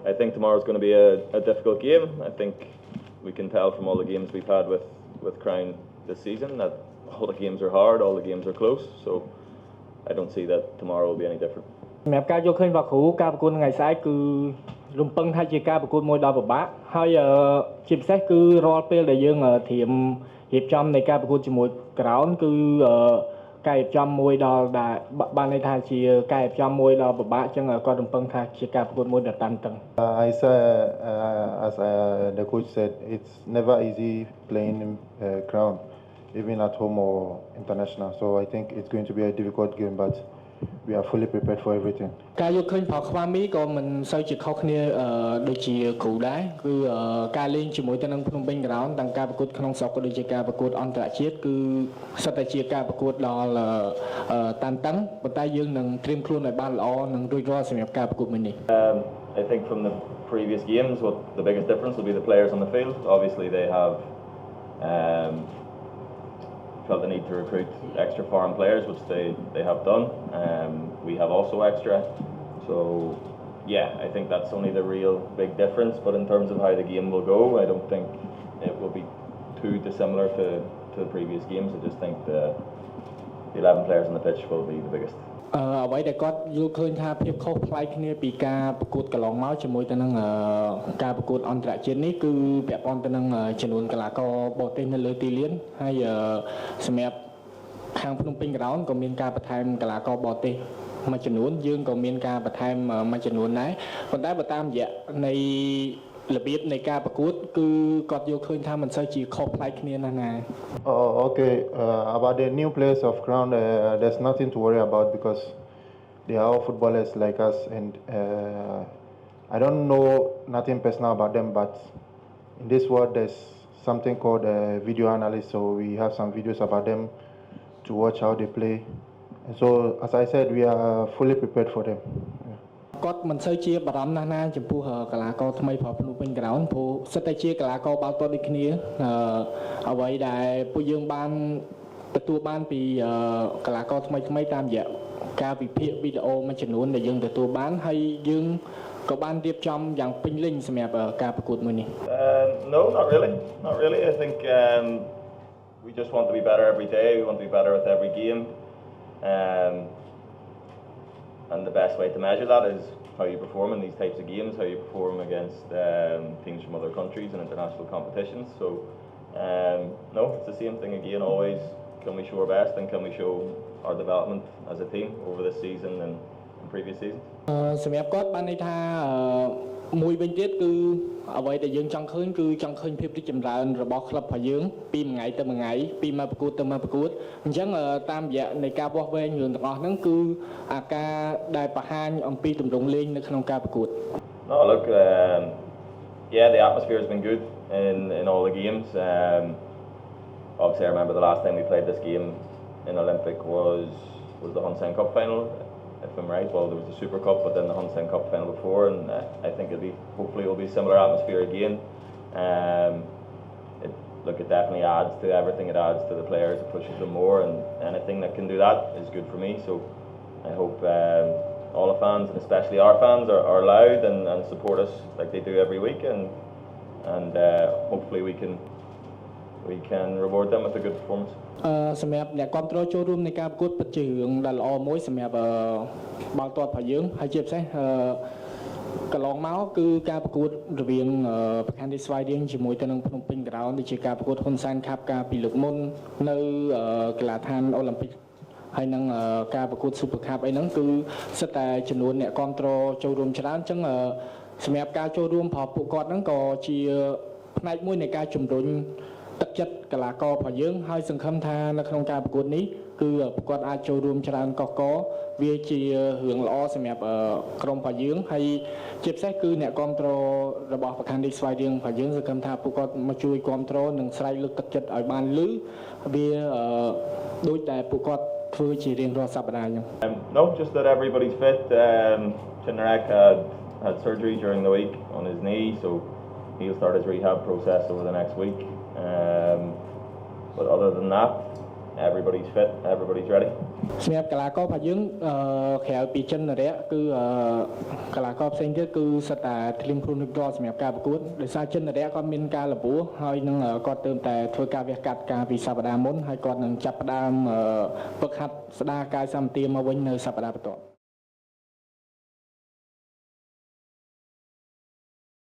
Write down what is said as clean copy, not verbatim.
I think tomorrow's going to be a difficult game. I think we can tell from all the games we've had with Crown this season that all the games are hard, all the games are close. So I don't see that tomorrow will be any different. សម្រាប់ការយកឃើញបាក់គ្រូការប្រកួតថ្ងៃស្អែកគឺរំពឹងថាជាការប្រកួតមួយដ៏ពិបាកហើយជាពិសេសគឺរាល់ពេលដែលយើងត្រៀមរៀបចំនៃការប្រកួតជាមួយក្រោនគឺការរៀបចំមួយដល់ដែលបានន័យថាជាការរៀបចំមួយដ៏ពិបាកអញ្ចឹងគាត់រំពឹងថាជាការប្រកួតមួយដ៏តានតឹង I say as the coach said it's never easy playing in Crown even at home or international so I think it's going to be a difficult game but we are fully prepared for everything ការយកឃើញប្រកខ្វាមីក៏មិនសូវជាខុសគ្នាដូចជាគ្រូដែរគឺការលេងជាមួយទៅនឹងភ្នំពេញក្រោនទាំងការប្រកួតក្នុងស្រុកក៏ដូចជាការប្រកួតអន្តរជាតិគឺសិតតែជាការប្រកួតដល់តានតឹងប៉ុន្តែយើងនឹងត្រៀមខ្លួនឲ្យបានល្អនិងរួចរាល់សម្រាប់ការប្រកួតមួយនេះ I think from the previous games what the biggest difference will be the players on the field. Obviously they have felt the need to recruit extra foreign players, which they have done. We have also extra, so yeah, I think that's only the real big difference. But in terms of how the game will go, I don't think it will be too dissimilar to the previous games. I just think the 11 players on the pitch will be the biggest. អ្វីដែលគាត់យល់ឃើញថាភាពខុសប្លែកគ្នាពីការប្រកួតកន្លងមកជាមួយទៅនឹងការប្រកួតអន្តរជាតិនេះគឺពាក់ព័ន្ធទៅនឹងចំនួនកីឡាករបរទេសនៅលើទីលានហើយសម្រាប់ខាងភ្នំពេញក្រោនក៏មានការបន្ថែមកីឡាករបរទេសមួយចំនួនយើងក៏មានការបន្ថែមមួយចំនួនដែរប៉ុន្តែបើតាមរយៈនៃរបៀបនៃការប្រកួតគឺគាត់យល់ឃើញថាមិនសូវជាខុសប្លែកគ្នាណាស់ណា Okay about the new players of Crown there's nothing to worry about because they are all footballers like us and I don't know nothing personal about them but in this world there's something called video analyst so we have some videos about them to watch how they play and so as I said we are fully prepared for them គាត់មិនសូវជាបារម្ភណាស់ណាចំពោះកីឡាករថ្មីប្រភ្នំពេញក្រោនព្រោះសិតតែជាកីឡាករបាល់ទាត់ដូចគ្នាអ្វីដែលពួកយើងបានទទួលបានពីកីឡាករថ្មីតាមរយៈការវិភាគវីដេអូមួយចំនួនដែលយើងទទួលបានហើយយើងក៏បានរៀបចំយ៉ាងពេញលេញសម្រាប់ការប្រកួតមួយនេះ No, not really. I think we just want to be better every day. We want to be better with every game. And the best way to measure that is how you perform in these types of games, how you perform against teams from other countries and international competitions. So, no, it's the same thing again always. Can we show our best and can we show our development as a team over this season and previous seasons? សម្រាប់គាត់បានន័យថាមួយវិញទៀតគឺអ្វីដែលយើងចង់ឃើញគឺចង់ឃើញភាពរីកចម្រើនរបស់ក្លឹបរបស់យើងពីមួយថ្ងៃទៅមួយថ្ងៃពីមកប្រកួតទៅមកប្រកួតអញ្ចឹងតាមរយៈនៃការវាស់វែងរឿងទាំងអស់ហ្នឹងគឺអាការដែលបង្ហាញអំពីទម្រង់លេងនៅក្នុងការប្រកួត No, look, yeah, the atmosphere has been good in all the games. Obviously, I remember the last time we played this game in Olympic was the Hun Sen Cup final. If I'm right, well, there was the Super Cup, but then the Hun Sen Cup final before, and I think hopefully it'll be similar atmosphere again. It definitely adds to everything. It adds to the players, it pushes them more, and anything that can do that is good for me. So I hope all the fans, and especially our fans, are loud and support us like they do every week, and hopefully we can reward them with a good performance. សម្រាប់អ្នកគ្រប់គ្រងចូលរួមในការប្រកួតពិតជារឿងដ៏ល្អមួយសម្រាប់បាល់ទាត់របស់យើងហើយជាពិសេសកន្លងមកគឺការប្រកួតរវាងប្រកាន់ទីស្វាយរៀងជាមួយទៅនឹងភ្នំពេញក្រោនដូចជាការប្រកួតហ៊ុនសែនខាប់ការពីលើកមុននៅកីឡាដ្ឋានអូឡ িম্প ិកហើយនឹងការប្រកួត Super Cup អីហ្នឹងគឺសិតតែចំនួនអ្នកគ្រប់គ្រងចូលរួមច្រើនអញ្ចឹងសម្រាប់ការចូលរួមរបស់ពួកគាត់ហ្នឹងក៏ជាផ្នែកមួយនៃការជំរុញទឹកចិត្តកីឡាកររបស់យើងហើយសង្ឃឹមថានៅក្នុងការប្រកួតនេះគឺពួកគាត់អាចចូលរួមច្រើនកកវាជារឿងល្អសម្រាប់ក្រុមរបស់យើងហើយជាពិសេសគឺអ្នកគ្រប់គ្រងរបស់ប្រកាន់ទីស្វាយរៀងរបស់យើងសង្ឃឹមថាពួកគាត់មកជួយគ្រប់គ្រងនិងស្រែកលើកទឹកចិត្តឲ្យបានលឺវាដូចតែពួកគាត់ធ្វើជារៀងរាល់សប្តាហ៍អញ្ចឹង No, just that everybody's fit. Chinarek had surgery during the week on his knee, so he'll start his rehab process over the next week. But other than that, everybody's fit, everybody's ready. សម្រាប់កីឡាកររបស់យើងក្រៅពីចិនរយៈគឺកីឡាករផ្សេងទៀតគឺសិតតែត្រៀមខ្លួនរួចរាល់សម្រាប់ការប្រកួតដោយសារចិនរយៈគាត់មានការលពោះហើយនឹងគាត់ទើបតែធ្វើការវះកាត់ការពីសប្តាហ៍មុនហើយគាត់នឹងចាប់ផ្ដើមហ្វឹកហាត់ស្ដារកាយសម្បទាមកវិញនៅសប្តាហ៍បន្ទាប់